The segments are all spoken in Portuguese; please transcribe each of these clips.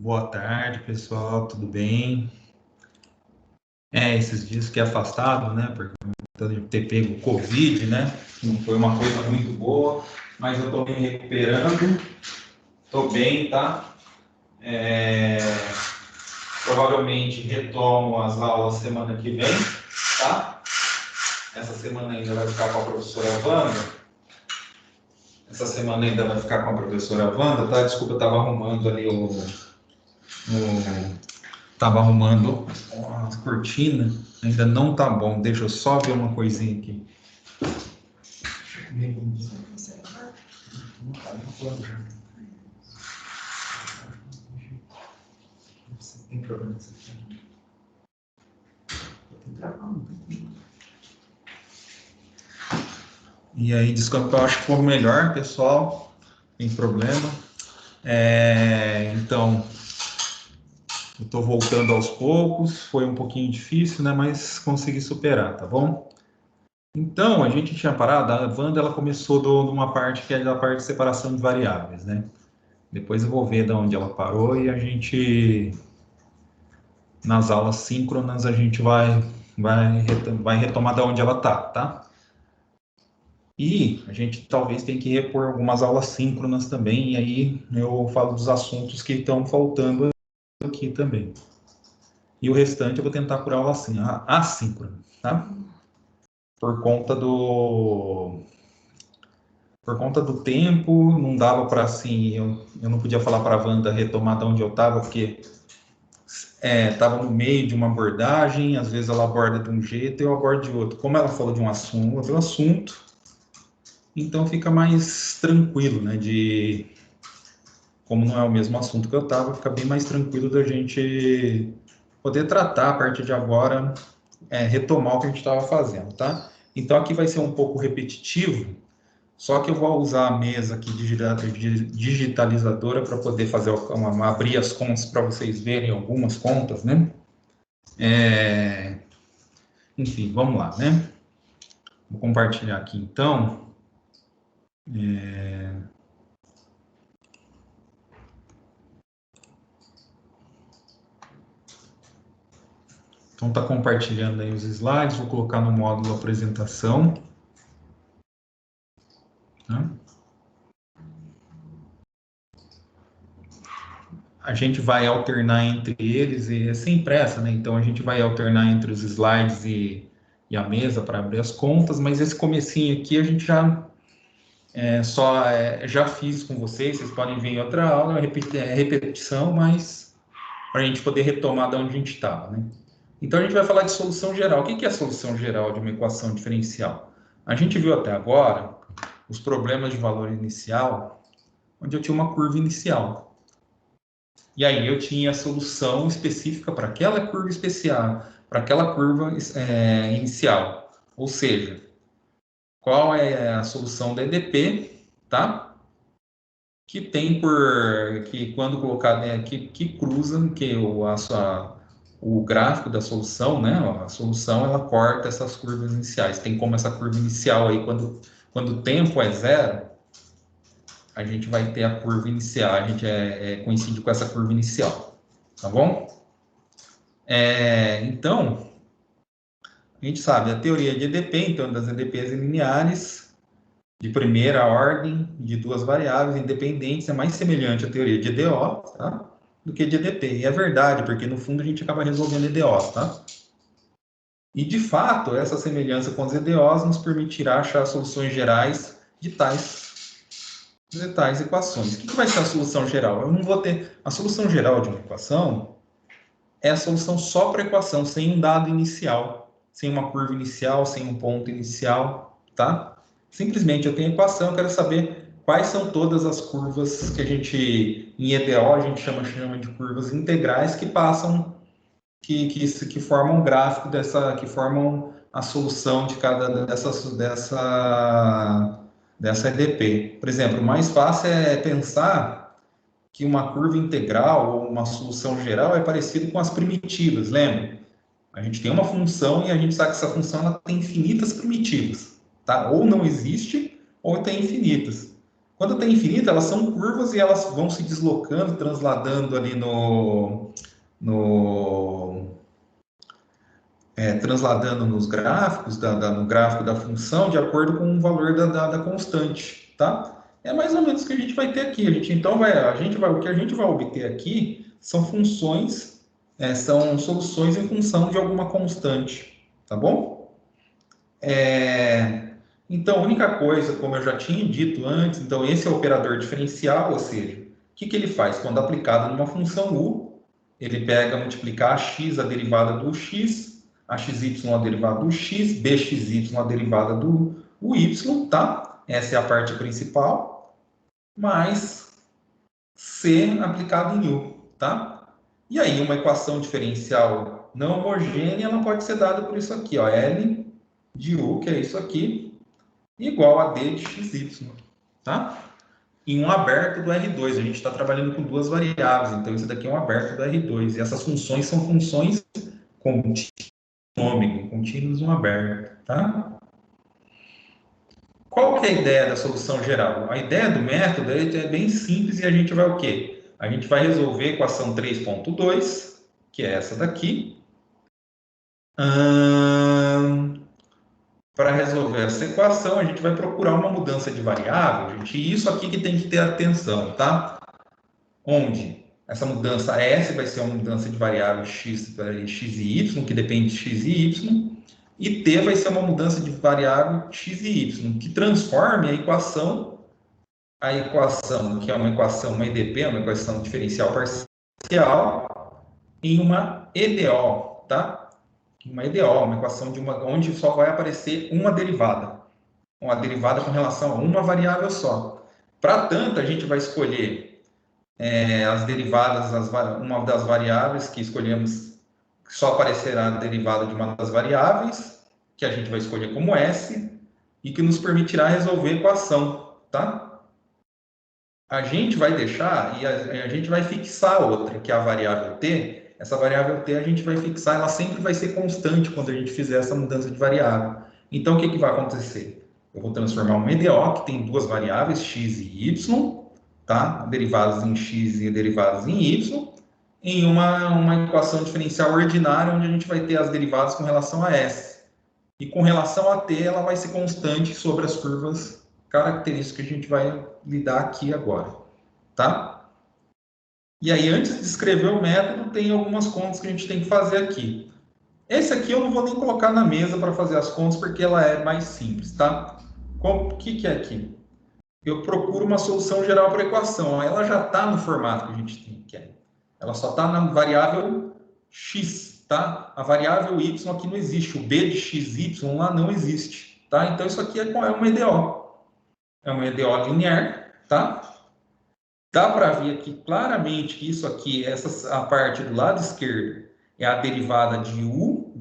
Boa tarde, pessoal, tudo bem? Esses dias fiquei afastado, né, por conta de ter pego Covid, né? Não foi uma coisa muito boa, mas eu tô me recuperando, tô bem, tá? É, Provavelmente retomo as aulas semana que vem, tá? Essa semana ainda vai ficar com a professora Wanda. Essa semana ainda vai ficar com a professora Wanda, tá? Desculpa, eu tava arrumando ali Tava arrumando as cortinas, ainda não tá bom. Deixa eu só ver uma coisinha aqui. Tem problema. E aí, desculpa, eu acho que ficou melhor, pessoal. Tem problema. Então, eu tô voltando aos poucos. Foi um pouquinho difícil, né? Mas consegui superar, tá bom? Então, a gente tinha parado, a Wanda ela começou de uma parte que é da parte de separação de variáveis, né? Depois eu vou ver de onde ela parou e a gente, nas aulas síncronas, a gente vai retomar de onde ela tá? E a gente talvez tenha que repor algumas aulas síncronas também, e aí eu falo dos assuntos que estão faltando aqui também. E o restante eu vou tentar por aula assim, assíncrona, tá? Por conta do tempo, não dava para assim, eu não podia falar para a Wanda retomar de onde eu estava, porque estava no meio de uma abordagem, às vezes ela aborda de um jeito e eu abordo de outro. Como ela falou de um assunto, outro assunto, então fica mais tranquilo, né? Como não é o mesmo assunto que eu estava, fica bem mais tranquilo da gente poder tratar a partir de agora, retomar o que a gente estava fazendo, tá? Então aqui vai ser um pouco repetitivo, só que eu vou usar a mesa aqui digitalizadora para poder fazer abrir as contas para vocês verem algumas contas, né? Enfim, vamos lá, né? Vou compartilhar aqui então. Então tá compartilhando aí os slides, vou colocar no módulo apresentação. Tá? A gente vai alternar entre eles e é sem pressa, né? Então a gente vai alternar entre os slides e a mesa para abrir as contas, mas esse comecinho aqui a gente já fiz com vocês podem ver em outra aula, repetição, mas para a gente poder retomar de onde a gente estava, né? Então a gente vai falar de solução geral. O que é a solução geral de uma equação diferencial? A gente viu até agora os problemas de valor inicial, onde eu tinha uma curva inicial. E aí eu tinha a solução específica para aquela curva especial, para aquela curva inicial. Ou seja, qual é a solução da EDP, tá? Que tem que quando colocado, que cruza, o gráfico da solução, né? A solução ela corta essas curvas iniciais. Tem como essa curva inicial aí, quando o tempo é zero, a gente vai ter a curva inicial, a gente coincide com essa curva inicial, tá bom? Então, a gente sabe a teoria de EDP, então das EDPs lineares de primeira ordem de duas variáveis independentes é mais semelhante à teoria de EDO, tá? Do que de EDP. E é verdade, porque no fundo a gente acaba resolvendo EDOs, tá? E de fato, essa semelhança com os EDOs nos permitirá achar soluções gerais de tais equações. O que vai ser a solução geral? Eu não vou ter. A solução geral de uma equação é a solução só para a equação, sem um dado inicial, sem uma curva inicial, sem um ponto inicial, tá? Simplesmente eu tenho a equação, eu quero saber quais são todas as curvas que a gente, em EDO, a gente chama de curvas integrais que passam, que formam um gráfico que formam a solução de cada dessa EDP. Por exemplo, o mais fácil é pensar que uma curva integral ou uma solução geral é parecido com as primitivas, lembra? A gente tem uma função e a gente sabe que essa função ela tem infinitas primitivas, tá? Ou não existe, ou tem infinitas. Quando tem infinita, elas são curvas e elas vão se deslocando, transladando ali transladando nos gráficos, no gráfico da função, de acordo com o valor da constante, tá? É mais ou menos o que a gente vai ter aqui. O que a gente vai obter aqui são funções, são soluções em função de alguma constante, tá bom? Então, a única coisa, como eu já tinha dito antes, então esse é o operador diferencial, ou seja, o que ele faz? Quando aplicado numa função u, ele pega, multiplicar a x, a derivada do x, a xy, a derivada do x, bxy, a derivada do y, tá? Essa é a parte principal, mais c aplicado em u, tá? E aí, uma equação diferencial não homogênea, ela pode ser dada por isso aqui, ó, L de u, que é isso aqui, igual a d de xy, tá? Em um aberto do R2, a gente está trabalhando com duas variáveis, então isso daqui é um aberto do R2, e essas funções são funções contínuas no aberto, tá? Qual que é a ideia da solução geral? A ideia do método é bem simples e a gente vai o quê? A gente vai resolver a equação 3.2, que é essa daqui. Para resolver essa equação, a gente vai procurar uma mudança de variável, gente, e isso aqui que tem que ter atenção, tá? Onde essa mudança S vai ser uma mudança de variável x e y, que depende de x e y, e t vai ser uma mudança de variável x e y, que transforme a equação, que é uma equação, uma EDP, uma equação diferencial parcial, em uma EDO, tá? Uma EDO, uma equação onde só vai aparecer uma derivada com relação a uma variável só. Para tanto, a gente vai escolher as derivadas, uma das variáveis que escolhemos, só aparecerá a derivada de uma das variáveis, que a gente vai escolher como S, e que nos permitirá resolver a equação, tá? A gente vai deixar, e a gente vai fixar outra, que é a variável t. Essa variável t a gente vai fixar, ela sempre vai ser constante quando a gente fizer essa mudança de variável. Então, o que vai acontecer? Eu vou transformar um EDO, que tem duas variáveis, x e y, tá? Derivadas em x e derivadas em y, em uma equação diferencial ordinária, onde a gente vai ter as derivadas com relação a s. E com relação a t, ela vai ser constante sobre as curvas características que a gente vai lidar aqui agora, tá? E aí, antes de escrever o método, tem algumas contas que a gente tem que fazer aqui. Esse aqui eu não vou nem colocar na mesa para fazer as contas, porque ela é mais simples, tá? O que é aqui? Eu procuro uma solução geral para a equação. Ela já está no formato que a gente tem aqui. Ela só está na variável x, tá? A variável y aqui não existe. O b de xy lá não existe, tá? Então, isso aqui é uma EDO. É uma EDO linear, tá? Dá para ver aqui claramente que isso aqui, a parte do lado esquerdo, é a derivada de u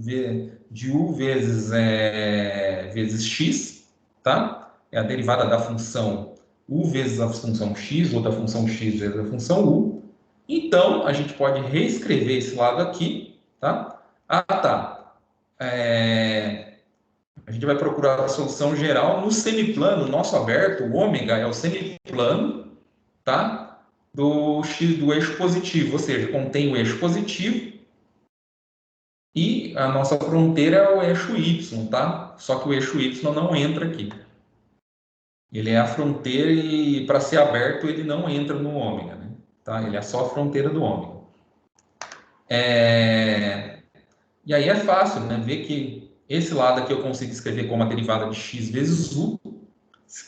vezes x, tá? É a derivada da função u vezes a função x, ou da função x vezes a função u. Então, a gente pode reescrever esse lado aqui, tá? Tá. A gente vai procurar a solução geral no semiplano, nosso aberto, o ômega é o semiplano, tá? Do eixo positivo, ou seja, contém o eixo positivo e a nossa fronteira é o eixo y, tá? Só que o eixo y não entra aqui. Ele é a fronteira e para ser aberto ele não entra no ômega, né? Tá? Ele é só a fronteira do ômega. E aí é fácil, né? Ver que esse lado aqui eu consigo escrever como a derivada de x vezes u.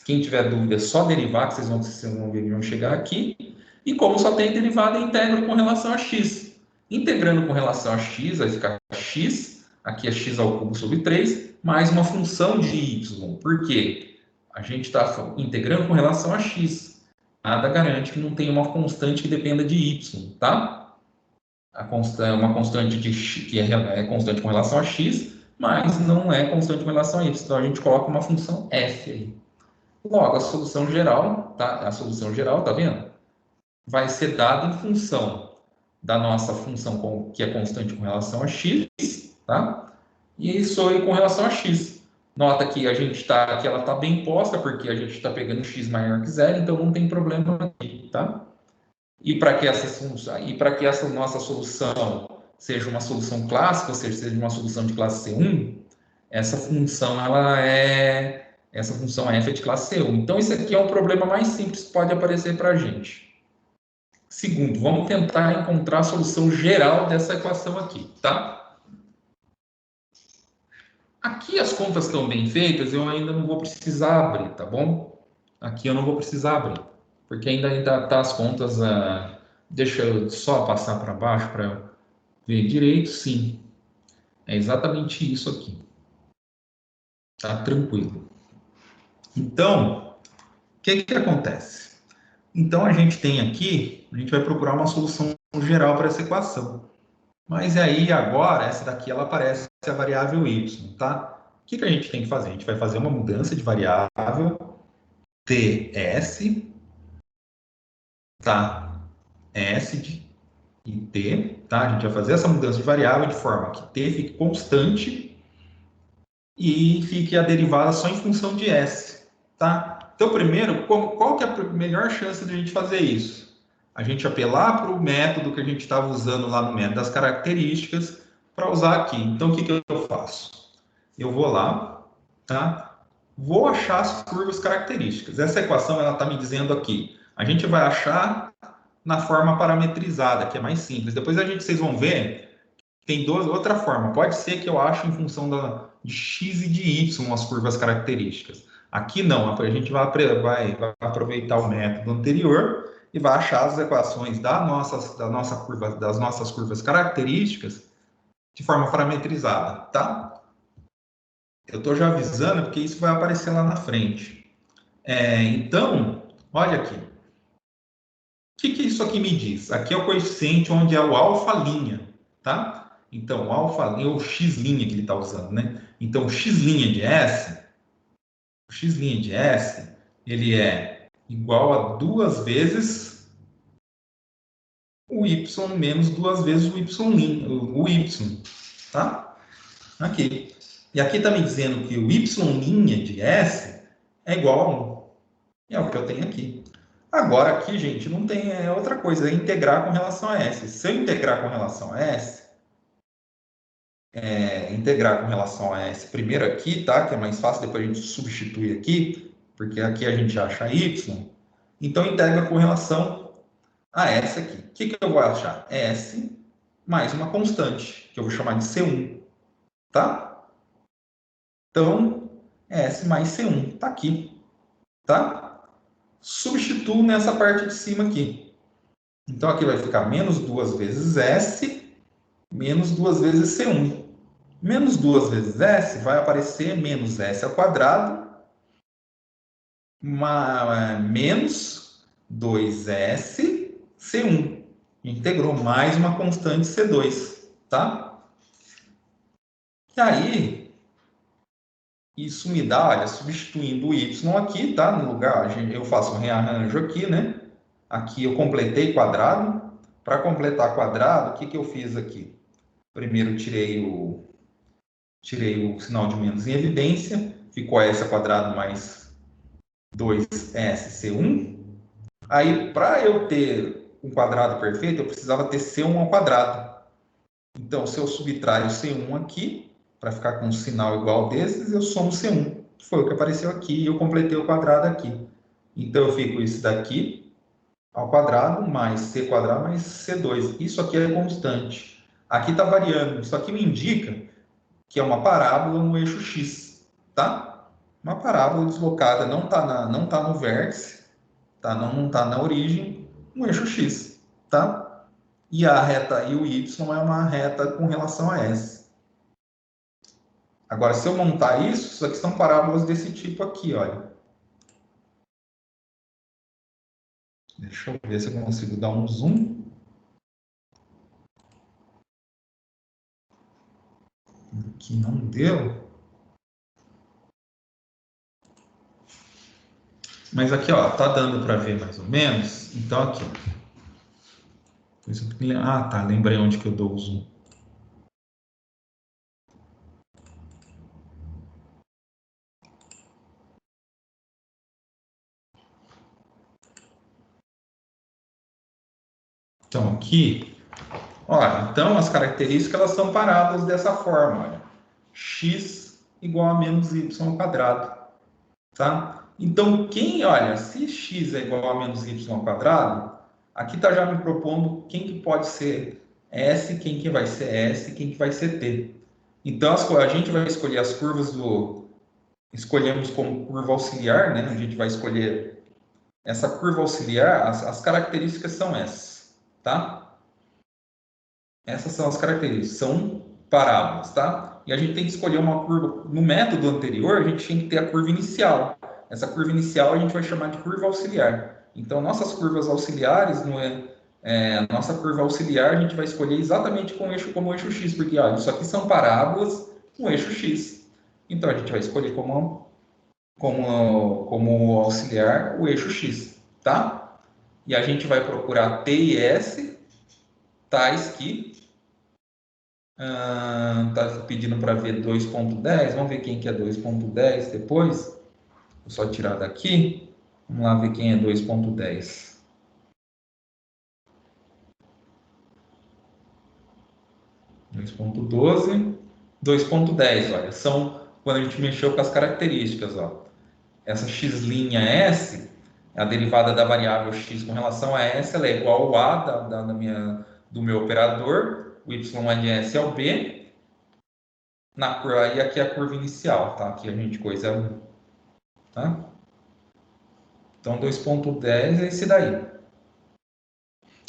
Quem tiver dúvida é só derivar, que vocês vão ver, vão chegar aqui. E como só tem derivada, eu integro com relação a x. Integrando com relação a x, vai ficar x, aqui é x ao cubo sobre 3, mais uma função de y. Por quê? A gente está integrando com relação a x. Nada garante que não tenha uma constante que dependa de y, tá? Uma constante que é constante com relação a x, mas não é constante com relação a y. Então, a gente coloca uma função f aí. Logo, a solução geral, tá? A solução geral, tá vendo? Vai ser dada em função da nossa função que é constante com relação a x, tá? E isso aí com relação a x. Nota que a gente está, que ela está bem posta, porque a gente está pegando x maior que zero, então não tem problema aqui, tá? E para que essa nossa solução seja uma solução clássica, ou seja uma solução de classe C1, essa função f é de classe C1. Então isso aqui é um problema mais simples que pode aparecer para a gente. Segundo, vamos tentar encontrar a solução geral dessa equação aqui, tá? Aqui as contas estão bem feitas, eu ainda não vou precisar abrir, tá bom? Aqui eu não vou precisar abrir, porque ainda tá as contas. Deixa eu só passar para baixo para ver direito. Sim, é exatamente isso aqui. Tá tranquilo. Então, o que acontece? Então a gente tem aqui, a gente vai procurar uma solução geral para essa equação. Mas aí agora, essa daqui ela aparece a variável y, tá? O que a gente tem que fazer? A gente vai fazer uma mudança de variável ts, tá? E t, tá? A gente vai fazer essa mudança de variável de forma que t fique constante e fique a derivada só em função de s, tá? Então, primeiro, qual que é a melhor chance de a gente fazer isso? A gente apelar para o método que a gente estava usando lá no método das características para usar aqui. Então, o que eu faço? Eu vou lá, tá? Vou achar as curvas características. Essa equação, ela está me dizendo aqui. A gente vai achar na forma parametrizada, que é mais simples. Depois vocês vão ver, tem outra forma. Pode ser que eu ache em função de x e de y as curvas características. Aqui não, a gente vai aproveitar o método anterior e vai achar as equações das nossas curvas características de forma parametrizada, tá? Eu estou já avisando porque isso vai aparecer lá na frente. Então, olha aqui. Que isso aqui me diz? Aqui é o coeficiente onde é o alfa', tá? Então, o alfa', o x' que ele está usando, né? Então, o x' de S, ele é igual a 2 vezes o y menos 2 vezes o y, tá? Aqui. E aqui está me dizendo que o y' de S é igual a 1. É o que eu tenho aqui. Agora aqui, gente, não tem outra coisa, é integrar com relação a S. Se eu integrar com relação a S, integrar com relação a S primeiro aqui, tá? Que é mais fácil, depois a gente substitui aqui, porque aqui a gente acha Y. Então, integra com relação a S aqui. O que eu vou achar? S mais uma constante, que eu vou chamar de C1, tá? Então, S mais C1, tá aqui, tá? Substituo nessa parte de cima aqui. Então, aqui vai ficar menos 2 vezes S, menos 2 vezes C1. Menos 2 vezes S vai aparecer menos S ao quadrado, menos 2S, C1. Integrou mais uma constante C2, tá? E aí, isso me dá, olha, substituindo o Y aqui, tá? No lugar, eu faço um rearranjo aqui, né? Aqui eu completei quadrado. Para completar quadrado, o que eu fiz aqui? Primeiro tirei o sinal de menos em evidência, ficou S ao quadrado mais 2SC1. Aí, para eu ter um quadrado perfeito, eu precisava ter C1 ao quadrado. Então, se eu subtrair o C1 aqui, para ficar com um sinal igual desses, eu somo C1, que foi o que apareceu aqui, e eu completei o quadrado aqui. Então, eu fico isso daqui ao quadrado mais C quadrado mais C2. Isso aqui é constante. Aqui está variando. Isso aqui me indica que é uma parábola no eixo X, tá? Uma parábola deslocada, não tá no vértice, tá? Não está na origem, no eixo X, tá? E a reta e o Y é uma reta com relação a S. Agora, se eu montar isso aqui são parábolas desse tipo aqui, olha. Deixa eu ver se eu consigo dar um zoom. Aqui não deu. Mas aqui, ó, tá dando para ver mais ou menos. Então, aqui. Ah, tá. Lembrei onde que eu dou o zoom. Então, aqui, olha, então as características elas são paradas dessa forma, olha. X igual a menos y ao quadrado, tá? Então, olha, se x é igual a menos y ao quadrado, aqui está já me propondo quem que pode ser S, quem que vai ser S, quem que vai ser T. Então, a gente vai escolher as curvas escolhemos como curva auxiliar, né? A gente vai escolher essa curva auxiliar, as características são essas, tá? Essas são as características, são parábolas, tá? E a gente tem que escolher uma curva. No método anterior, a gente tinha que ter a curva inicial. Essa curva inicial a gente vai chamar de curva auxiliar. Então, nossas curvas auxiliares, nossa curva auxiliar, a gente vai escolher exatamente como eixo x, porque ó, isso aqui são parábolas com eixo x. Então, a gente vai escolher como auxiliar o eixo x, tá? E a gente vai procurar T e S, tais que tá pedindo para ver 2.10. Vamos ver quem que é 2.10 depois. Vou só tirar daqui. Vamos lá ver quem é 2.10. 2.12, 2.10, olha, são quando a gente mexeu com as características, ó. Essa x' S, a derivada da variável x com relação a S, ela é igual ao a do meu operador, o y é de S ao B, e aqui é a curva inicial, tá? Aqui a gente coisa 1, tá? Então, 2.10 é esse daí.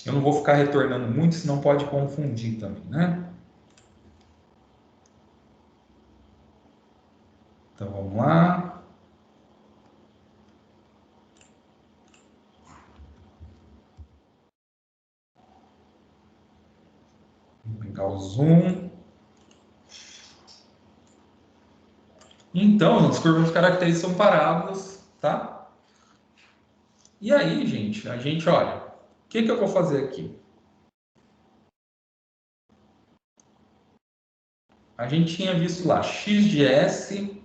Eu não vou ficar retornando muito, senão pode confundir também, né? Então, vamos lá. Vou pegar o zoom. Então, as curvas características são parábolas, tá? E aí, gente, olha, o que eu vou fazer aqui? A gente tinha visto lá, x de S,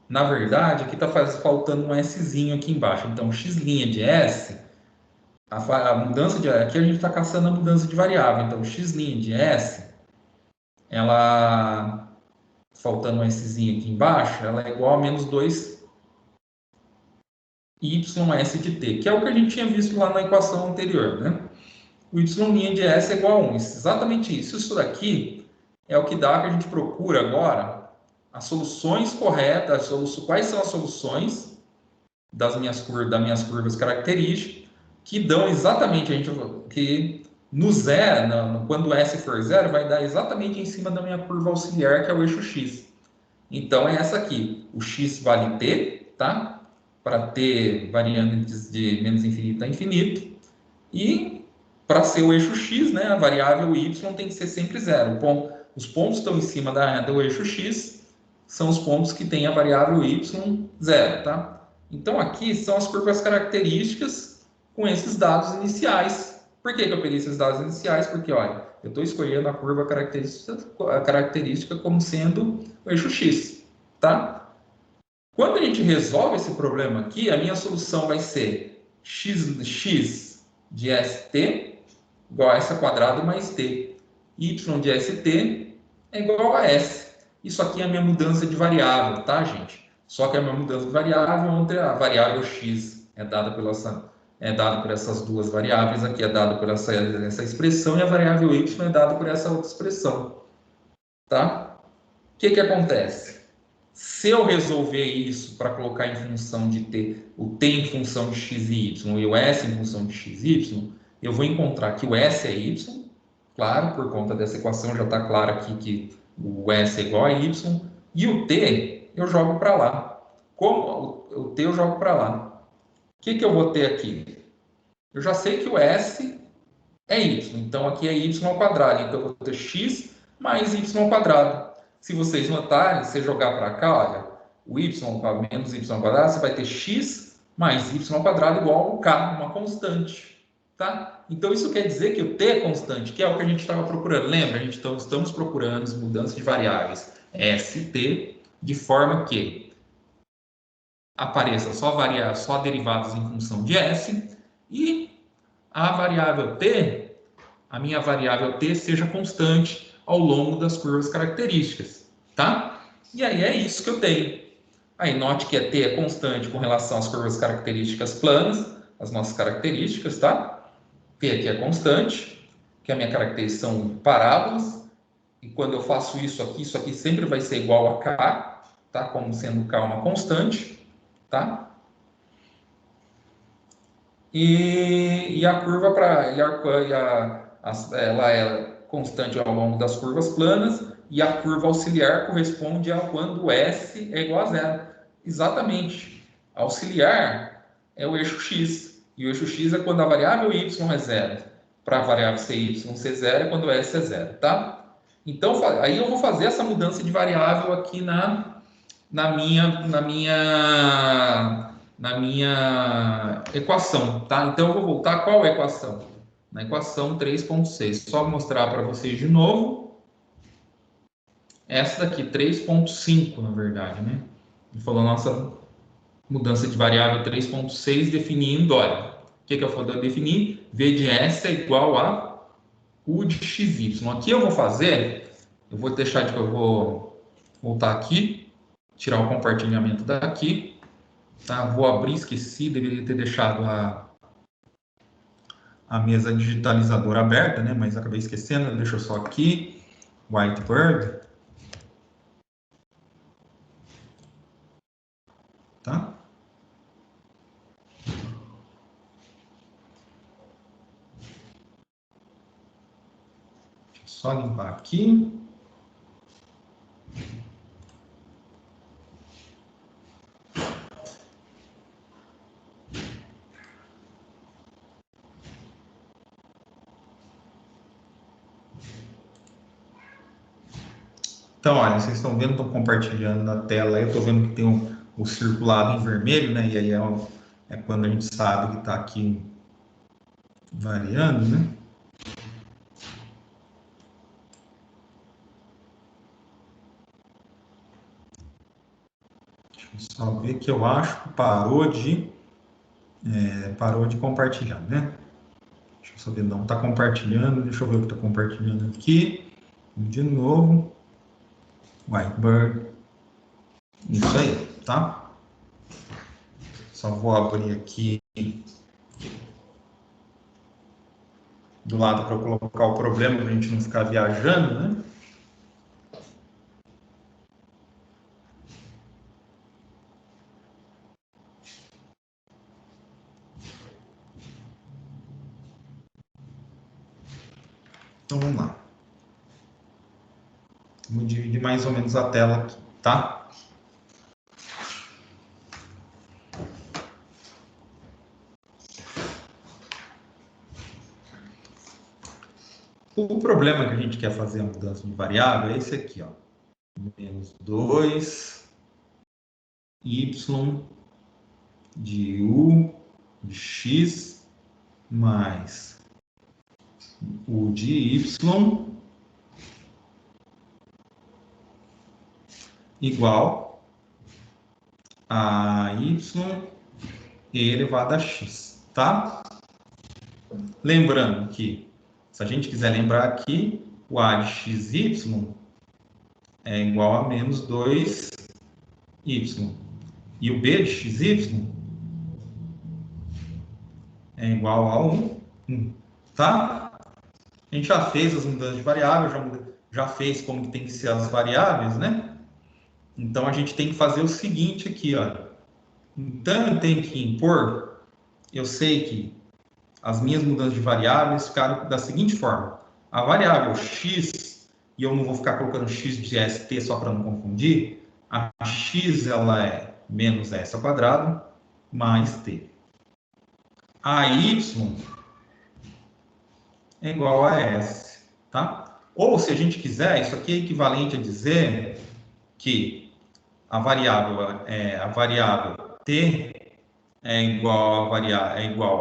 na verdade, aqui está faltando um Szinho aqui embaixo. Então, x' de S, a mudança de... Aqui a gente está caçando a mudança de variável. Então, x' de S, ela... Faltando um Szinho aqui embaixo, ela é igual a menos 2 YS de T, que é o que a gente tinha visto lá na equação anterior, né? O Y' de S é igual a 1. Exatamente isso. Isso daqui é o que dá que a gente procura agora as soluções corretas, quais são as soluções das minhas curvas características que dão exatamente que no zero, quando S for zero, vai dar exatamente em cima da minha curva auxiliar, que é o eixo x. Então é essa aqui. O x vale t, tá? Para t variantes de menos infinito a infinito. E para ser o eixo x, né, a variável y tem que ser sempre zero. Os pontos estão em cima do eixo x, são os pontos que têm a variável y zero, tá? Então, aqui são as curvas características com esses dados iniciais. Por que eu peguei esses dados iniciais? Porque, olha, eu estou escolhendo a curva característica como sendo o eixo x, tá? Quando a gente resolve esse problema aqui, a minha solução vai ser x de st igual a s quadrado mais t. Y de st é igual a s. Isso aqui é a minha mudança de variável, tá, gente? Só que a minha mudança de variável, onde a variável x é dada por essas duas variáveis, aqui é dada por essa expressão, e a variável y é dada por essa outra expressão, tá? O que acontece? Se eu resolver isso para colocar em função de t, o t em função de x e y e o s em função de x e y, eu vou encontrar que o s é y, claro, por conta dessa equação já está claro aqui que o s é igual a y, e o t eu jogo para lá. Como o t eu jogo para lá? O que eu vou ter aqui? Eu já sei que o s é y, então aqui é y ao quadrado, então eu vou ter x mais y ao quadrado. Se vocês notarem, se jogar para cá, olha, o y menos y ao quadrado, você vai ter x mais y ao quadrado igual ao k, uma constante, tá? Então isso quer dizer que o t é constante, que é o que a gente estava procurando. Lembra? Estamos procurando as mudanças de variáveis s, t, de forma que apareça só derivadas em função de s e a variável t, a minha variável t seja constante ao longo das curvas características, tá? E aí é isso que eu tenho. Aí note que a t é constante com relação às curvas características planas, as nossas características, tá? T aqui é constante, que a minha característica são parábolas, e quando eu faço isso aqui sempre vai ser igual a k, tá? Como sendo k uma constante, tá? E a curva ela é constante ao longo das curvas planas, e a curva auxiliar corresponde a quando S é igual a zero. Exatamente. Auxiliar é o eixo x, e o eixo x é quando a variável y é zero. Para a variável cy ser zero é quando S é zero, tá? Então, aí eu vou fazer essa mudança de variável aqui na minha equação, tá? Então, eu vou voltar a qual equação? Na equação 3.6. Só mostrar para vocês de novo. Essa daqui, 3.5, na verdade, né? Ele falou nossa mudança de variável 3.6 definindo, olha, o que eu vou definir? V de S é igual a U de XY. Aqui eu vou fazer, eu vou voltar aqui, tirar o compartilhamento daqui, tá? Vou abrir, esqueci, deveria ter deixado a mesa digitalizadora aberta, né? Mas acabei esquecendo, deixa eu só aqui, Whiteboard, tá? Deixa eu só limpar aqui. Então, olha, vocês estão vendo, estou compartilhando na tela, eu estou vendo que tem o circulado em vermelho, né? E aí é quando a gente sabe que está aqui variando, né? Deixa eu só ver que eu acho que parou de compartilhar, né? Deixa eu só ver, não está compartilhando, deixa eu ver o que está compartilhando aqui. De novo. Whiteboard. Isso aí, tá? Só vou abrir aqui do lado para colocar o problema, para a gente não ficar viajando, né? Então vamos lá. Vamos dividir mais ou menos a tela aqui, tá? O problema que a gente quer fazer a mudança de variável é esse aqui, ó. Menos 2 y de u de x mais u de y igual a y e elevado a x, tá? Lembrando que, se a gente quiser lembrar aqui, o a de xy é igual a menos 2y. E o b de xy é igual a 1, tá? A gente já fez as mudanças de variável, já fez como que tem que ser as variáveis, né? Então, a gente tem que fazer o seguinte aqui, ó. Então, eu tenho que impor, eu sei que as minhas mudanças de variáveis ficaram da seguinte forma. A variável x, e eu não vou ficar colocando x de st só para não confundir, a x ela é menos s ao quadrado mais t. A y é igual a s, tá? Ou, se a gente quiser, isso aqui é equivalente a dizer que a variável t é igual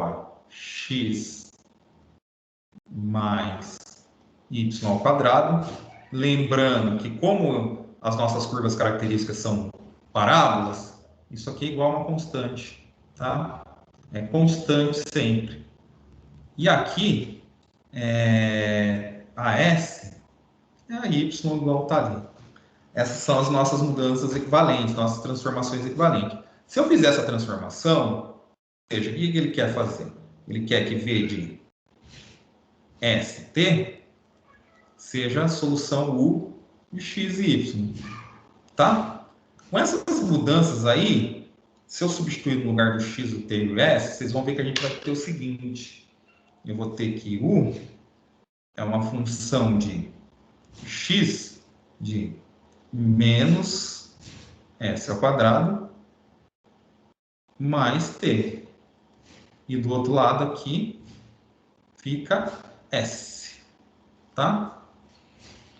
a x mais y ao quadrado. Lembrando que, como as nossas curvas características são parábolas, isso aqui é igual a uma constante, tá? É constante sempre. E aqui, a S é a Y igual está ali. Essas são as nossas mudanças equivalentes, nossas transformações equivalentes. Se eu fizer essa transformação, ou seja, o que ele quer fazer? Ele quer que V de ST seja a solução U de X e Y. Tá? Com essas mudanças aí, se eu substituir no lugar do X o T e o S, vocês vão ver que a gente vai ter o seguinte. Eu vou ter que U é uma função de X de menos S ao quadrado mais T. E do outro lado aqui fica S. Tá?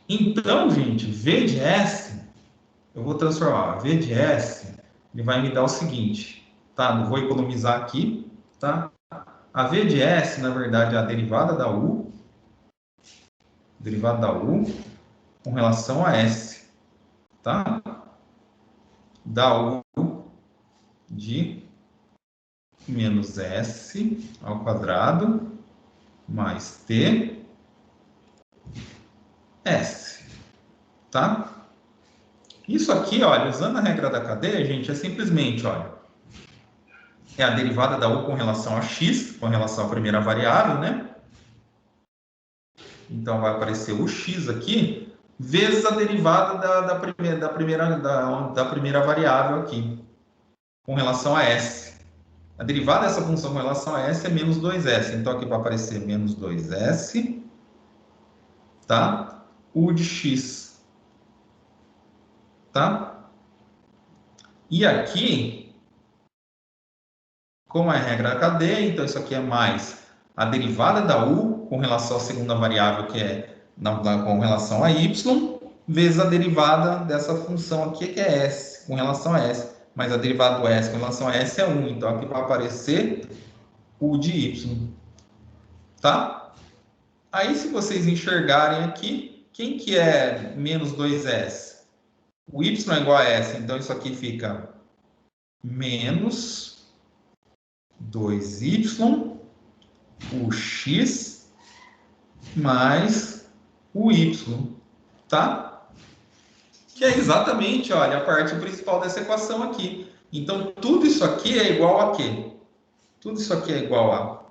Então, gente, V de S, eu vou transformar. V de S, ele vai me dar o seguinte, tá? Não vou economizar aqui, tá? A V de S, na verdade, é a derivada da U com relação a S, tá? Da U de menos S ao quadrado mais T S, tá? Isso aqui, olha, usando a regra da cadeia, gente, é simplesmente, olha, é a derivada da U com relação a X, com relação à primeira variável, né? Então, vai aparecer o X aqui, vezes a derivada da primeira variável aqui, com relação a S. A derivada dessa função com relação a S é menos 2S. Então, aqui vai aparecer menos 2S, tá? U de X, tá? E aqui, como é a regra da cadeia, então isso aqui é mais a derivada da U com relação à segunda variável, que é com relação a Y, vezes a derivada dessa função aqui, que é S, com relação a S. Mas a derivada do S com relação a S é 1. Então, aqui vai aparecer U de Y. Tá? Aí, se vocês enxergarem aqui, quem que é menos 2S? O Y é igual a S. Então, isso aqui fica menos 2Y, o X, mais o Y. Tá? Que é exatamente, olha, a parte principal dessa equação aqui. Então, tudo isso aqui é igual a quê? Tudo isso aqui é igual a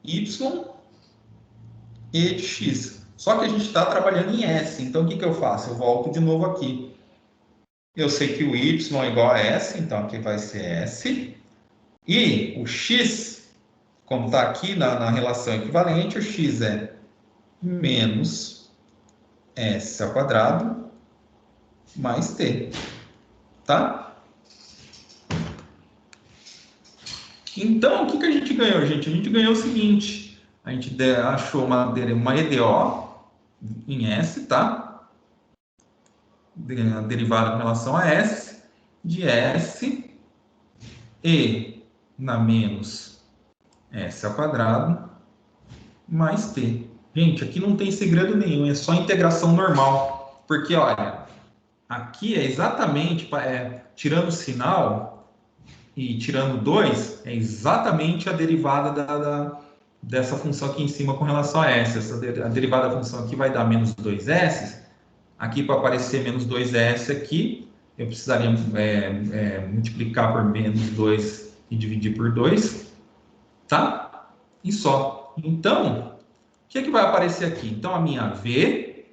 Y e de X. Só que a gente está trabalhando em S. Então, o que eu faço? Eu volto de novo aqui. Eu sei que o Y é igual a S, então aqui vai ser S. E o X, como está aqui na relação equivalente, o X é menos S ao quadrado mais T. Tá? Então, o que a gente ganhou, gente? A gente ganhou o seguinte. A gente achou uma EDO em S, tá? A derivada com relação a S, de S e na menos S ao quadrado mais T. Gente, aqui não tem segredo nenhum, é só integração normal. Porque, olha, aqui é exatamente, tirando o sinal e tirando 2, é exatamente a derivada dessa função aqui em cima com relação a S. A derivada da função aqui vai dar menos 2S. Aqui, para aparecer menos 2S aqui, eu precisaria multiplicar por menos 2 e dividir por 2, tá? E só. Então, o que vai aparecer aqui? Então, a minha V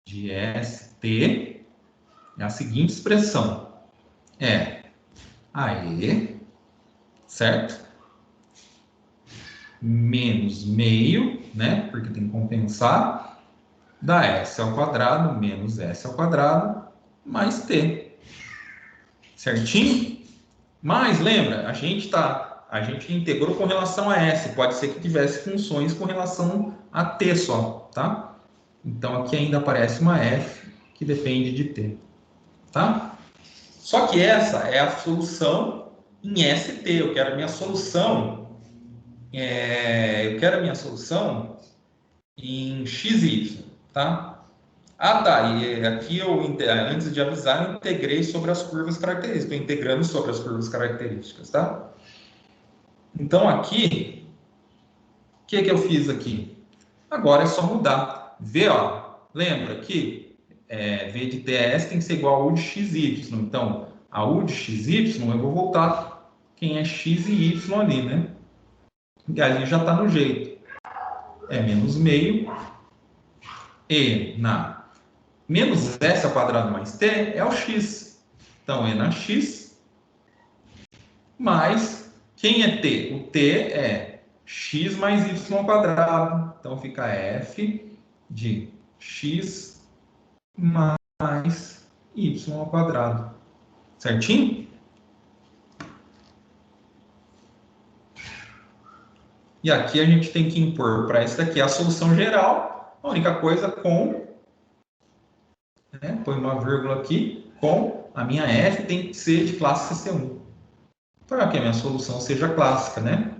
de ST é a seguinte expressão. É AE, certo? Menos meio, né? Porque tem que compensar. Da S ao quadrado menos S ao quadrado mais T. Certinho? Mas lembra, a gente integrou com relação a S. Pode ser que tivesse funções com relação a T só, tá? Então aqui ainda aparece uma F que depende de T, tá? Só que essa é a solução em ST. Eu quero a minha solução. Em XY, tá? Ah, tá. E aqui antes de avisar, eu integrei sobre as curvas características. Estou integrando sobre as curvas características, tá? Então, aqui, o que eu fiz aqui? Agora é só mudar. V, ó, lembra que V de TS tem que ser igual a U de XY. Então, a U de XY, eu vou voltar quem é X e Y ali, né? E ali já está no jeito. É menos meio. E na menos S ao quadrado mais T é o X. Então, E na X mais... Quem é T? O T é X mais Y ao quadrado. Então, fica F de X mais Y ao quadrado. Certinho? E aqui a gente tem que impor para isso daqui a solução geral. A única coisa com... põe uma vírgula aqui. Com a minha F tem que ser de classe C1. Para que a minha solução seja clássica, né?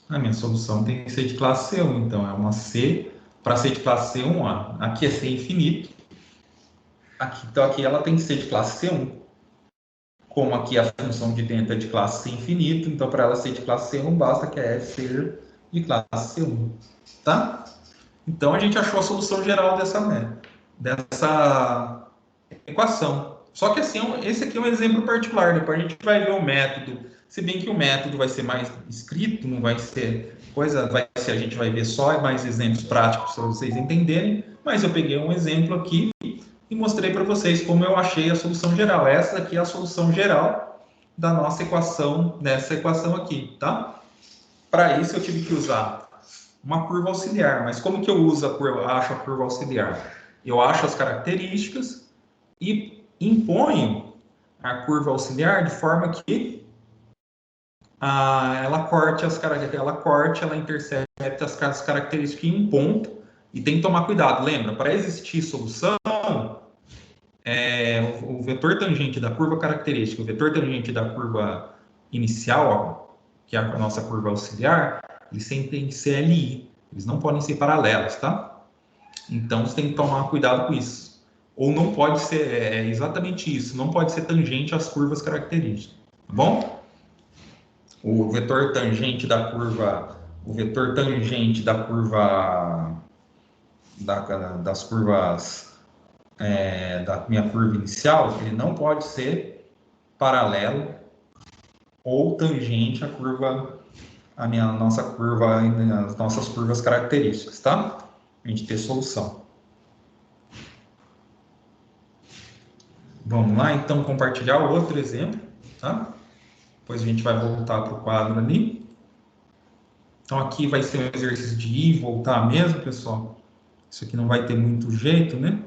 A minha solução tem que ser de classe C1. Então, é uma C. Para ser de classe C1, ó, aqui é C infinito. Aqui, então, aqui ela tem que ser de classe C1. Como aqui a função de dentro é de classe C infinito, então para ela ser de classe C1, basta que a F seja de classe C1. Tá? Então, a gente achou a solução geral dessa equação. Só que assim, esse aqui é um exemplo particular. Depois a gente vai ver o método. Se bem que o método vai ser mais escrito, não vai ser coisa, a gente vai ver só mais exemplos práticos para vocês entenderem. Mas eu peguei um exemplo aqui e mostrei para vocês como eu achei a solução geral. Essa aqui é a solução geral da nossa equação, dessa equação aqui, tá? Para isso eu tive que usar uma curva auxiliar. Mas como que eu acho a curva auxiliar? Eu acho as características e imponho a curva auxiliar de forma que ela intercepte as características em um ponto e tem que tomar cuidado. Lembra, para existir solução, o vetor tangente da curva característica, o vetor tangente da curva inicial, que é a nossa curva auxiliar, eles sempre têm que ser LI, eles não podem ser paralelos, tá? Então, você tem que tomar cuidado com isso. Ou não pode ser, exatamente isso, não pode ser tangente às curvas características, tá bom? O vetor tangente da curva, das curvas da minha curva inicial, ele não pode ser paralelo ou tangente à curva, nossa curva, as nossas curvas características, tá? A gente ter solução. Vamos lá, então, compartilhar o outro exemplo, tá? Depois a gente vai voltar para o quadro ali. Então, aqui vai ser um exercício de ir e voltar mesmo, pessoal. Isso aqui não vai ter muito jeito, né?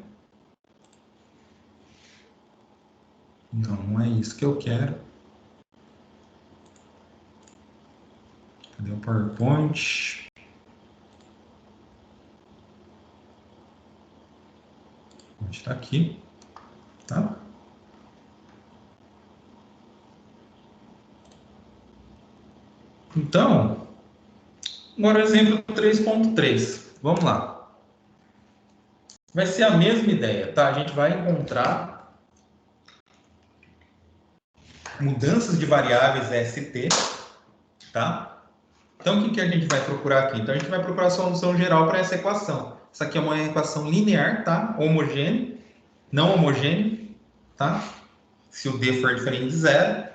Não é isso que eu quero. Cadê o PowerPoint? Onde está aqui, tá? Então, agora o exemplo 3.3. Vamos lá. Vai ser a mesma ideia, tá? A gente vai encontrar mudanças de variáveis ST, tá? Então, o que a gente vai procurar aqui? Então, a gente vai procurar a solução geral para essa equação. Essa aqui é uma equação linear, tá? Homogênea, não homogênea, tá? Se o D for diferente de zero.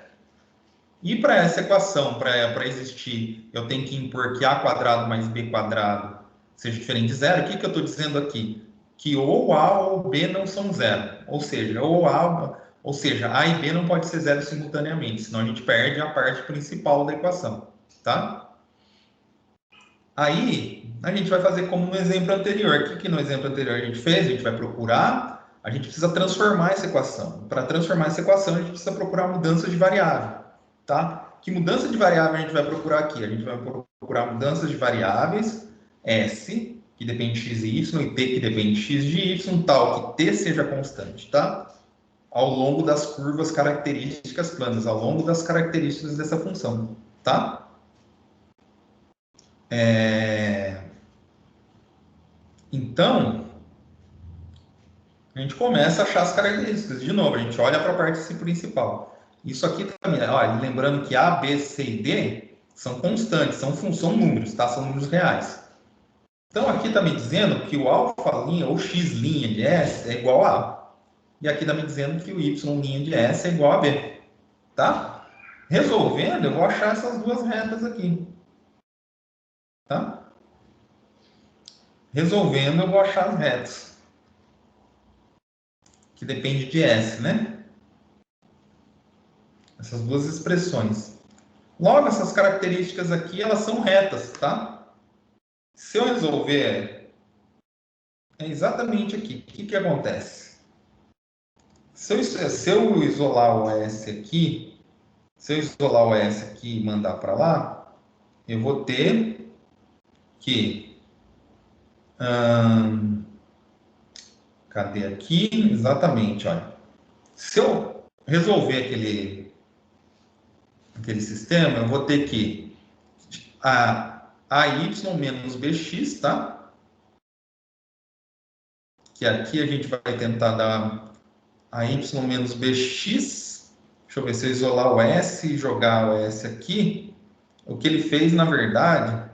E para essa equação, para existir, eu tenho que impor que a quadrado mais b quadrado seja diferente de zero. O que eu estou dizendo aqui? Que ou a ou b não são zero. Ou seja, a e b não pode ser zero simultaneamente, senão a gente perde a parte principal da equação, tá? Aí, a gente vai fazer como no exemplo anterior. O que no exemplo anterior a gente fez? A gente vai procurar, a gente precisa transformar essa equação. Para transformar essa equação, a gente precisa procurar mudança de variável, tá? Que mudança de variável a gente vai procurar aqui? A gente vai procurar mudanças de variáveis S, que depende de x e y, e t, que depende de x de y, tal que t seja constante, tá? Ao longo das curvas características planas, ao longo das características dessa função, tá? Então, a gente começa a achar as características. De novo, a gente olha para a parte principal. Isso aqui também, olha, lembrando que A, B, C e D são constantes, são números, tá? São números reais. Então, aqui está me dizendo que o alfa' ou x' de S é igual a A. E aqui está me dizendo que o y' de S é igual a B. Tá? Resolvendo, eu vou achar essas duas retas aqui. Tá? Resolvendo, eu vou achar as retas. Que depende de S, né? Essas duas expressões. Logo, essas características aqui, elas são retas, tá? Se eu resolver, é exatamente aqui. O que acontece? Se eu isolar o S aqui, se eu isolar o S aqui e mandar para lá, eu vou ter que... cadê aqui? Exatamente, olha. Se eu resolver aquele sistema, eu vou ter que AY menos BX, tá? Que aqui a gente vai tentar dar AY menos BX. Deixa eu ver se eu isolar o S e jogar o S aqui. O que ele fez, na verdade,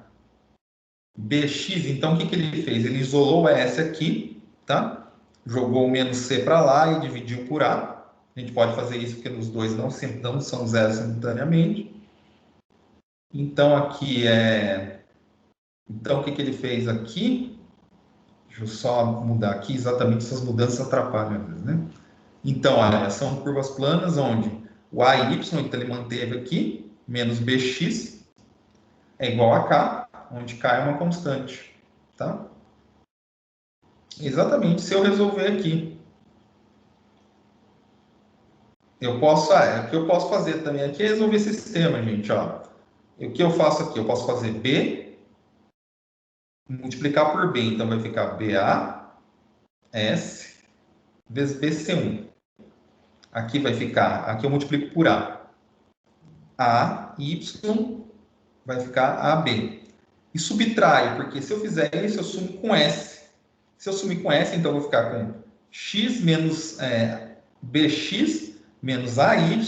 BX, então o que ele fez? Ele isolou o S aqui, tá? Jogou o menos C para lá e dividiu por A. A gente pode fazer isso porque os dois não são zero simultaneamente. Então, aqui é... Então, o que ele fez aqui? Deixa eu só mudar aqui. Exatamente, essas mudanças atrapalham, né? Então, olha, são curvas planas onde o A e Y, então ele manteve aqui, menos BX, é igual a K, onde K é uma constante, tá? Exatamente, se eu resolver aqui, o que eu posso fazer também aqui é resolver esse sistema, gente, ó. E o que eu faço aqui? Eu posso fazer B, multiplicar por B, então vai ficar BAS vezes BC1. Aqui vai ficar, aqui eu multiplico por A. AY vai ficar AB. E subtrai, porque se eu fizer isso, eu sumo com S. Se eu sumir com S, então eu vou ficar com x menos BX menos AY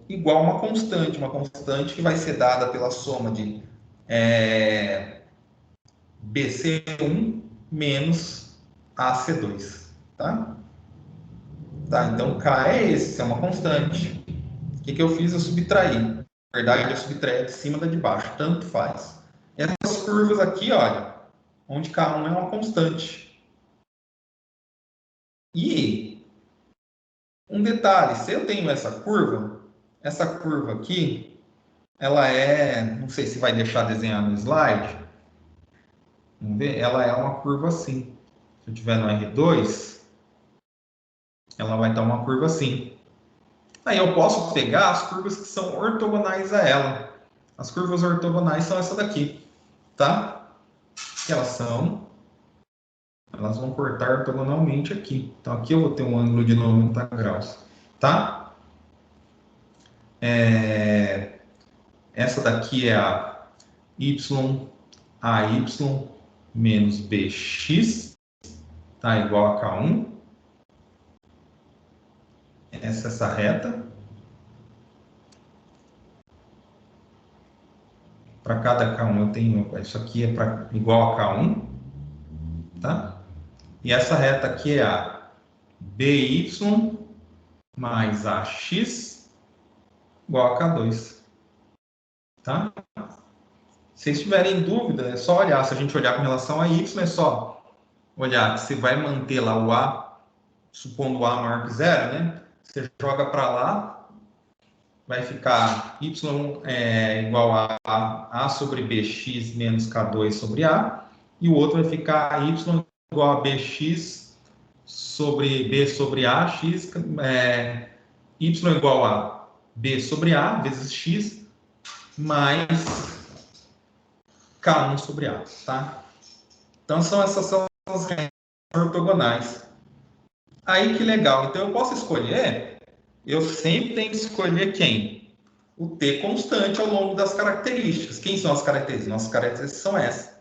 igual a uma constante que vai ser dada pela soma de BC1 menos AC2, tá? Tá, então K é esse, é uma constante. O que eu fiz? Eu subtraí. Na verdade, eu subtraí de cima da de baixo, tanto faz. Essas curvas aqui, olha, onde K1 é uma constante. E um detalhe, se eu tenho essa curva aqui, ela é, não sei se vai deixar desenhar no slide, vamos ver, ela é uma curva assim. Se eu tiver no R2, ela vai estar uma curva assim. Aí eu posso pegar as curvas que são ortogonais a ela. As curvas ortogonais são essa daqui, tá? Elas vão cortar ortogonalmente aqui. Então aqui eu vou ter um ângulo de 90 graus, tá? Essa daqui é a AY menos BX, tá? Igual a K1. Essa reta. Para cada K1 eu tenho, isso aqui é igual a K1, tá? E essa reta aqui é a BY mais AX igual a K2, tá? Se vocês tiverem dúvida, é só olhar. Se a gente olhar com relação a Y, é só olhar que você vai manter lá o A, supondo o A maior que zero, né? Você joga para lá, vai ficar Y igual a A sobre BX menos K2 sobre A, e o outro vai ficar Y igual a BX sobre B sobre A, X, Y igual a B sobre A vezes X mais K1 sobre A, tá? Então, essas são as retas ortogonais. Aí, que legal. Então, eu posso escolher, eu sempre tenho que escolher quem? O T constante ao longo das características. Quem são as características? Nossas características são essas.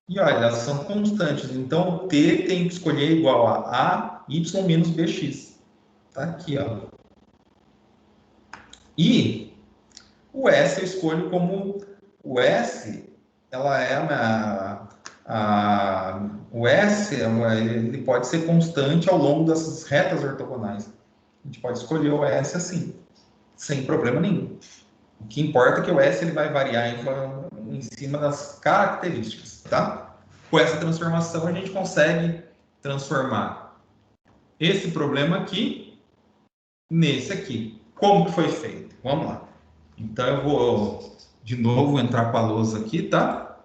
E olha, elas são constantes. Então, o T tem que escolher igual a y menos bx. Tá aqui, ó. E o S eu escolho como o S, ela é o S, ele pode ser constante ao longo dessas retas ortogonais. A gente pode escolher o S assim, sem problema nenhum. O que importa é que o S ele vai variar em cima das características, tá? Com essa transformação a gente consegue transformar esse problema aqui nesse aqui. Como que foi feito? Vamos lá. Então eu vou de novo entrar com a lousa aqui, tá?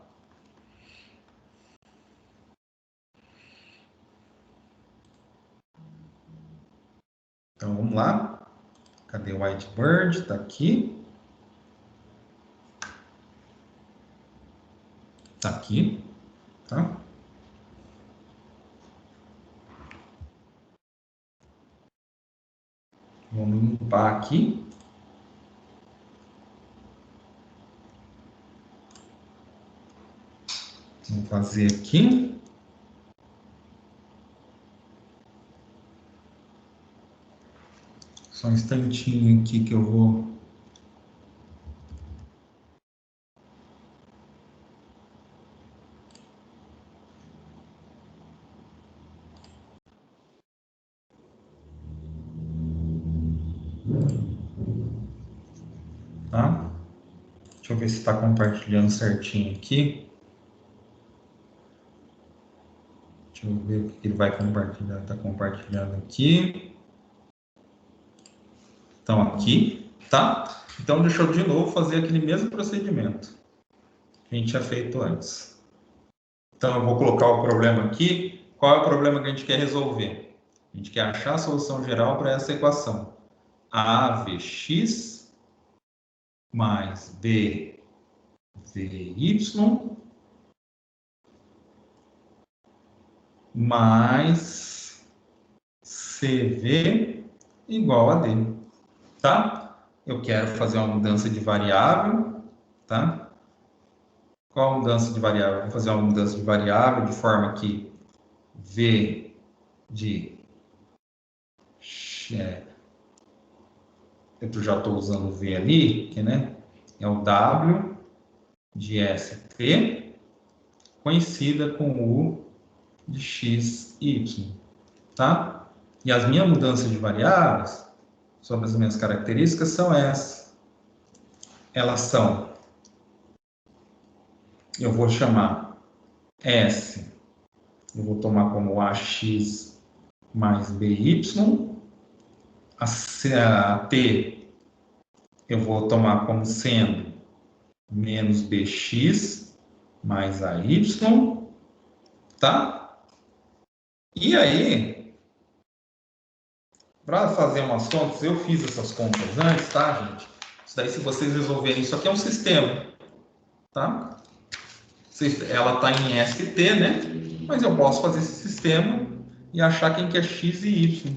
Então vamos lá. Cadê o Whitebird? Tá aqui. Tá aqui, tá? Vamos limpar aqui. Vamos fazer aqui. Só um instantinho aqui que eu vou... Tá? Deixa eu ver se está compartilhando certinho aqui. Deixa eu ver o que ele vai compartilhar. Está compartilhando aqui. Então, aqui, tá? Então, deixa eu de novo fazer aquele mesmo procedimento que a gente tinha feito antes. Então, eu vou colocar o problema aqui. Qual é o problema que a gente quer resolver? A gente quer achar a solução geral para essa equação. AVX mais BVY mais CV igual a D, tá? Eu quero fazer uma mudança de variável, tá? Qual a mudança de variável? Vou fazer uma mudança de variável de forma que V de... eu já estou usando o V ali, que, né? É o W de ST, conhecida com U de XY, tá? E as minhas mudanças de variáveis, sobre as minhas características, são essas. Elas são, eu vou chamar S, eu vou tomar como AX mais BY, a T eu vou tomar como sendo menos BX mais AY, tá? E aí, para fazer umas contas, eu fiz essas contas antes, tá, gente? Isso daí, se vocês resolverem, isso aqui é um sistema, tá? Ela está em ST, né? Mas eu posso fazer esse sistema e achar quem que é X e Y.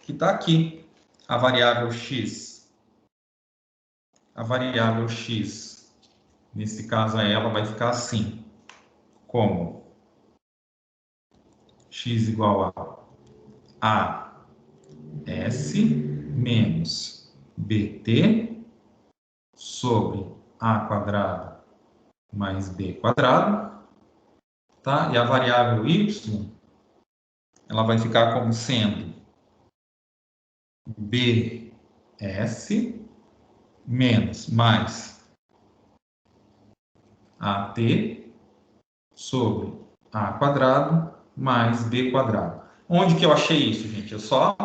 Que está aqui. A variável X. A variável X, nesse caso, ela vai ficar assim. Como? X igual a S menos BT sobre A quadrado mais B quadrado, tá? E a variável Y, ela vai ficar como sendo BS menos mais AT sobre A quadrado mais B quadrado. Onde que eu achei isso, gente? Eu só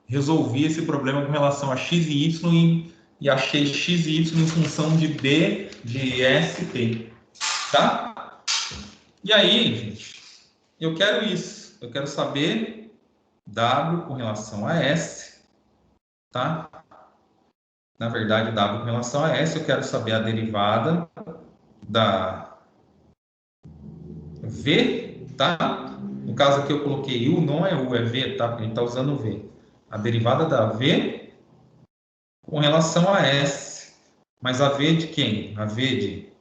resolvi esse problema com relação a x e y e achei x e y em função de B de ST, tá? E aí, gente, eu quero isso. Eu quero saber W com relação a S, tá? Na verdade, W com relação a S, eu quero saber a derivada da V, tá? No caso aqui eu coloquei U, não é U, é V, tá? Porque a gente está usando V. A derivada da V com relação a S. Mas a V de quem? A V de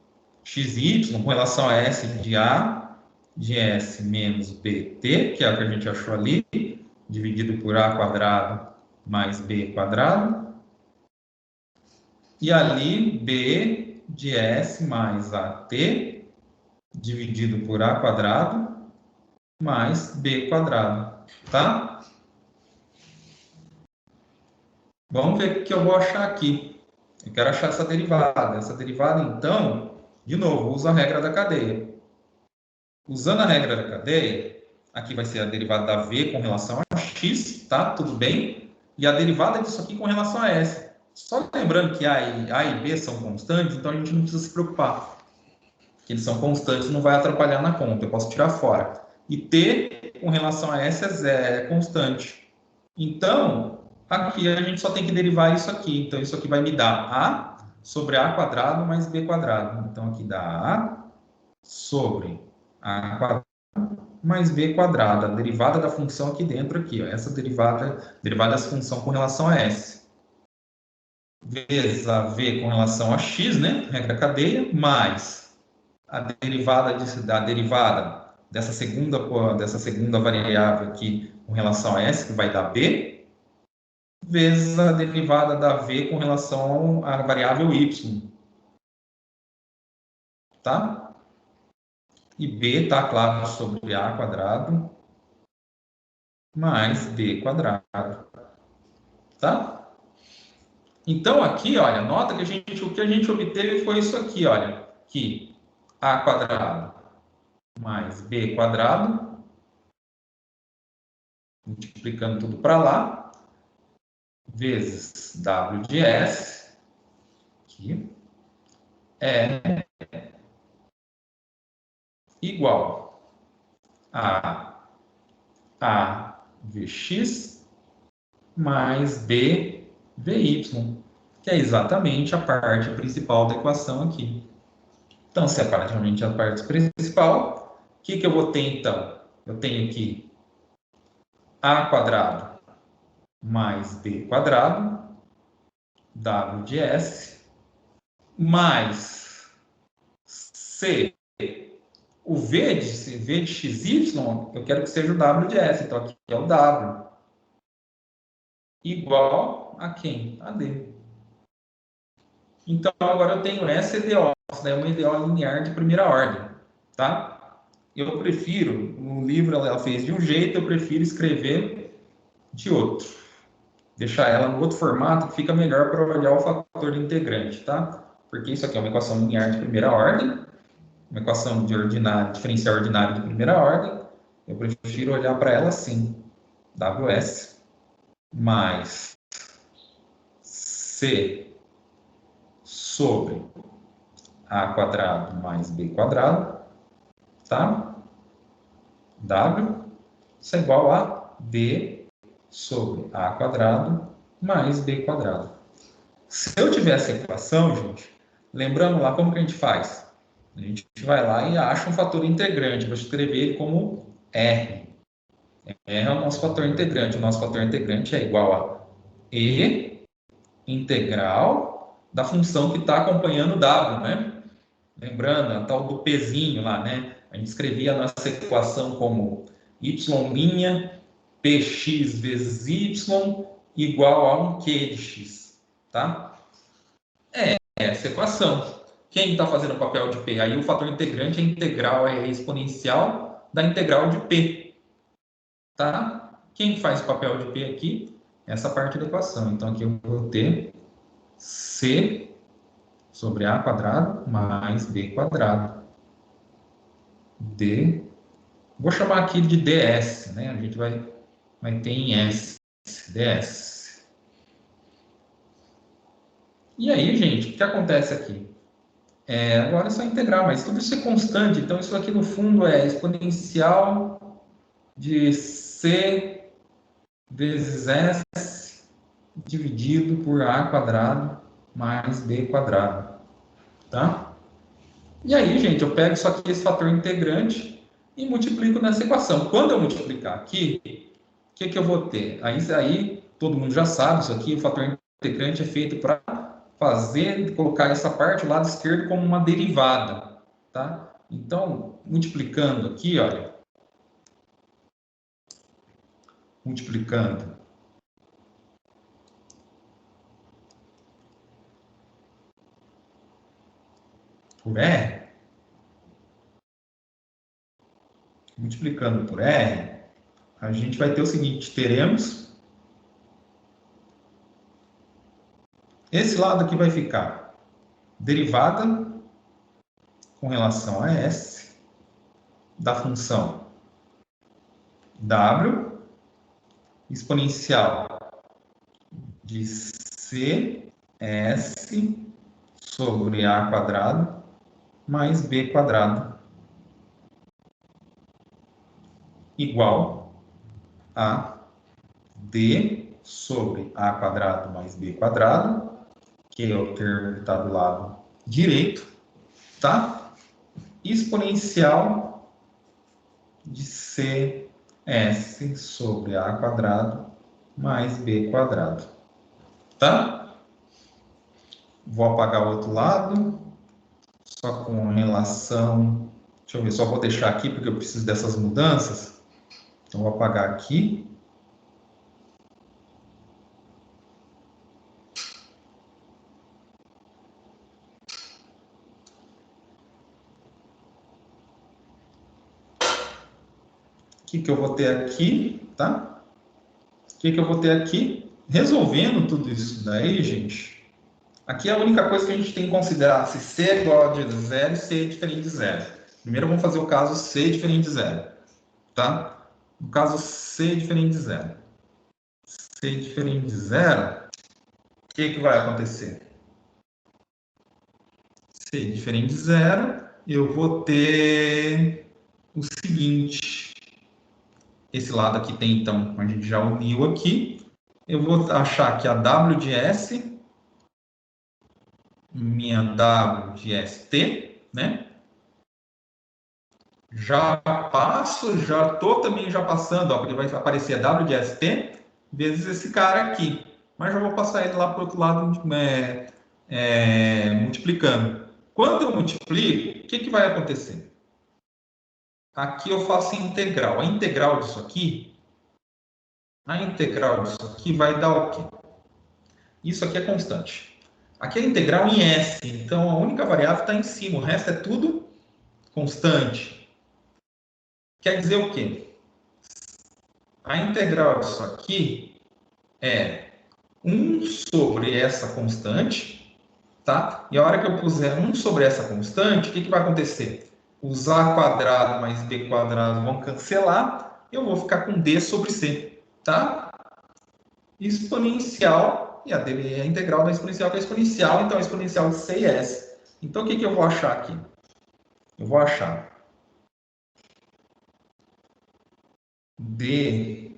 xy com relação a S de A de S menos BT, que é o que a gente achou ali, dividido por A quadrado mais B quadrado. E ali, B de S mais AT, dividido por A quadrado mais B quadrado, tá? Vamos ver o que eu vou achar aqui. Eu quero achar essa derivada. Essa derivada, então, de novo, usa a regra da cadeia. Usando a regra da cadeia, aqui vai ser a derivada da V com relação a x, tá? Tudo bem? E a derivada disso aqui com relação a S. Só lembrando que A e B são constantes, então a gente não precisa se preocupar. Que eles são constantes, não vai atrapalhar na conta, eu posso tirar fora. E T com relação a S é constante. Então, aqui a gente só tem que derivar isso aqui. Então, isso aqui vai me dar A sobre A quadrado mais B quadrado. Então, aqui dá A sobre A quadrado mais B quadrado. A derivada da função aqui dentro, aqui, ó. Essa derivada dessa função com relação a S. Vezes a V com relação a X, né? Regra cadeia, mais a derivada dessa segunda variável aqui com relação a S, que vai dar B, vezes a derivada da V com relação à variável Y. Tá? E B está, claro, sobre A quadrado mais B quadrado. Tá? Então, aqui, olha, nota que o que a gente obteve foi isso aqui, olha, que A quadrado mais B quadrado, multiplicando tudo para lá, vezes W de S, aqui, é igual a Vx mais B Vy, que é exatamente a parte principal da equação aqui. Então, se é praticamente a parte principal, o que eu vou ter, então? Eu tenho aqui A quadrado mais B quadrado, W de S, mais C. O V de XY, eu quero que seja o W de S, então aqui é o W. Igual a quem? A D. Então, agora eu tenho essa EDO, essa daí é uma EDO linear de primeira ordem, tá? Eu prefiro, no livro ela fez de um jeito, eu prefiro escrever de outro. Deixar ela no outro formato que fica melhor para olhar o fator de integrante, tá? Porque isso aqui é uma equação linear de primeira ordem, uma equação de diferencial ordinário de primeira ordem. Eu prefiro olhar para ela assim, WS mais C sobre A quadrado mais B quadrado, tá? W, isso é igual a B sobre A quadrado mais B quadrado. Se eu tiver essa equação, gente, lembrando lá como que a gente faz? A gente vai lá e acha um fator integrante, vou escrever ele como R. R é o nosso fator integrante. O nosso fator integrante é igual a E integral da função que está acompanhando o W, né? Lembrando, a tal do Pzinho lá, né? A gente escrevia a nossa equação como y' px vezes y igual a um q de x, tá? É essa equação. Quem está fazendo o papel de p? Aí o fator integrante é integral, é exponencial da integral de p, tá? Quem faz o papel de p aqui? Essa parte da equação. Então, aqui eu vou ter c sobre a quadrado mais b quadrado. D. Vou chamar aqui de ds, né? A gente vai ter em s, ds. E aí, gente, o que acontece aqui? Agora é só integrar, mas tudo isso é constante. Então, isso aqui no fundo é exponencial de c vezes s dividido por a quadrado mais b quadrado, tá? E aí, gente, eu pego isso aqui, esse fator integrante, e multiplico nessa equação. Quando eu multiplicar aqui, o que eu vou ter? Aí todo mundo já sabe isso aqui, o fator integrante é feito para colocar essa parte do lado esquerdo como uma derivada. tá? Então, multiplicando aqui, olha, multiplicando por R, multiplicando por R, a gente vai ter o seguinte, teremos esse lado aqui vai ficar derivada com relação a S da função W exponencial de CS sobre A quadrado mais B quadrado igual a D sobre A quadrado mais B quadrado, que é o termo que está do lado direito, tá? Exponencial de CS sobre A quadrado mais B quadrado, tá? Vou apagar o outro lado, só com relação... Deixa eu ver, só vou deixar aqui porque eu preciso dessas mudanças. Então, vou apagar aqui. O que eu vou ter aqui, tá? O que eu vou ter aqui? Resolvendo tudo isso daí, gente, aqui é a única coisa que a gente tem que considerar se C é igual a zero e C é diferente de zero. Primeiro vamos fazer o caso C é diferente de zero, tá? No caso C é diferente de zero. C é diferente de zero, o que vai acontecer? C é diferente de zero, eu vou ter o seguinte, esse lado aqui tem, então, a gente já uniu aqui, eu vou achar que a W de S, minha W de ST, né? Já passo, já estou também já passando, ó, porque vai aparecer W de ST vezes esse cara aqui. Mas já vou passar ele lá para o outro lado multiplicando. Quando eu multiplico, o que vai acontecer? Aqui eu faço integral. A integral disso aqui, vai dar o quê? Isso aqui é constante. Aqui é integral em S, então a única variável está em cima, o resto é tudo constante. Quer dizer o quê? A integral disso aqui é 1 sobre essa constante, tá? E a hora que eu puser 1 sobre essa constante, o que vai acontecer? Os A quadrado mais B quadrado vão cancelar, eu vou ficar com D sobre C, tá? Exponencial, e a integral da exponencial que é exponencial, então a exponencial de C e S. Então, o que eu vou achar aqui? Eu vou achar D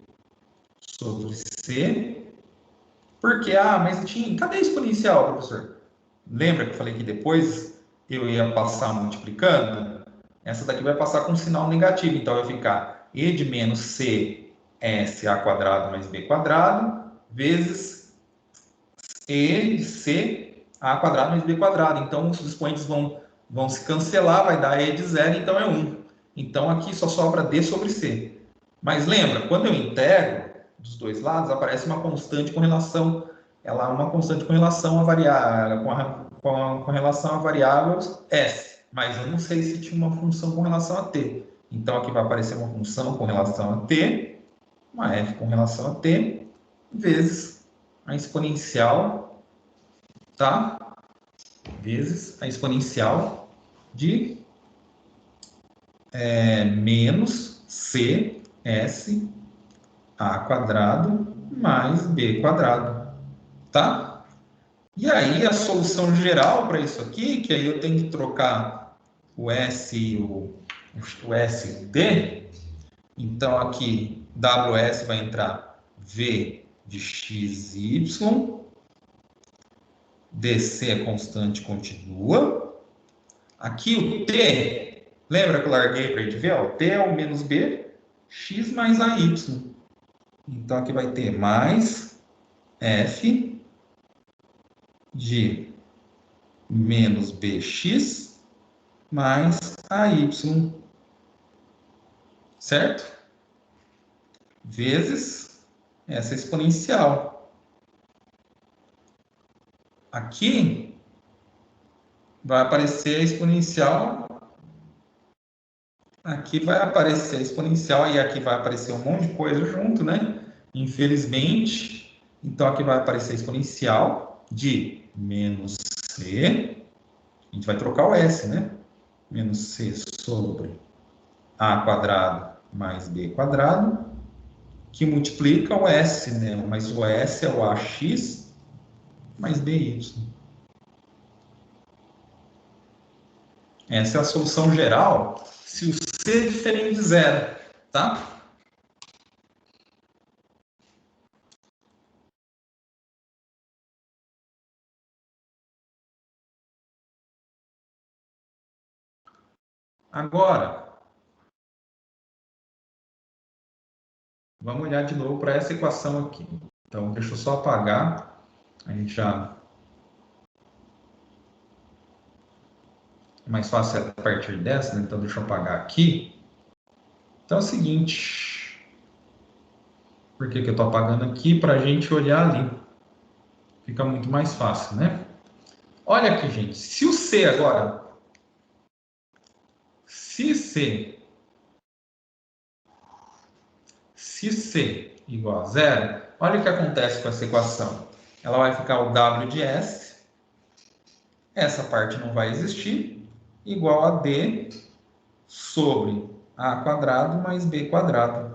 sobre C, porque, mas cadê a exponencial, professor? Lembra que eu falei que depois eu ia passar multiplicando? Essa daqui vai passar com um sinal negativo, então vai ficar e de menos c s a quadrado mais b quadrado vezes e de c a quadrado mais b quadrado. Então os expoentes vão se cancelar, vai dar e de zero, então é 1. Então aqui só sobra d sobre c. Mas lembra, quando eu integro dos dois lados, aparece uma constante com relação, uma constante com relação a variável, com relação a variáveis s, mas eu não sei se tinha uma função com relação a t. Então aqui vai aparecer uma função com relação a t, uma f com relação a t, vezes a exponencial, tá? Vezes a exponencial de menos c s a quadrado mais b quadrado, tá? E aí a solução geral para isso aqui, que aí eu tenho que trocar o S e o S e o D, então aqui WS vai entrar V de XY, DC é constante, continua. Aqui o T, lembra que eu larguei para a gente ver? O T é o menos B, X mais AY. Então aqui vai ter mais F de menos bx mais AY, certo? Vezes essa exponencial. Aqui vai aparecer a exponencial, aqui vai aparecer a exponencial e aqui vai aparecer um monte de coisa junto, né? Infelizmente, então aqui vai aparecer a exponencial de menos C, a gente vai trocar o S, né? Menos C sobre A quadrado mais B quadrado, que multiplica o S, né? Mas o S é o AX mais BY. Essa é a solução geral se o C é diferente de zero, tá? Agora, vamos olhar de novo para essa equação aqui. Então, deixa eu só apagar. A gente já... É mais fácil a partir dessa, né? Então, deixa eu apagar aqui. Então, é o seguinte... Por que que eu estou apagando aqui? Para a gente olhar ali. Fica muito mais fácil, né? Olha aqui, gente. Se o C agora... Se C igual a zero, olha o que acontece com essa equação. Ela vai ficar o W de S, essa parte não vai existir, igual a D sobre A quadrado mais B quadrado.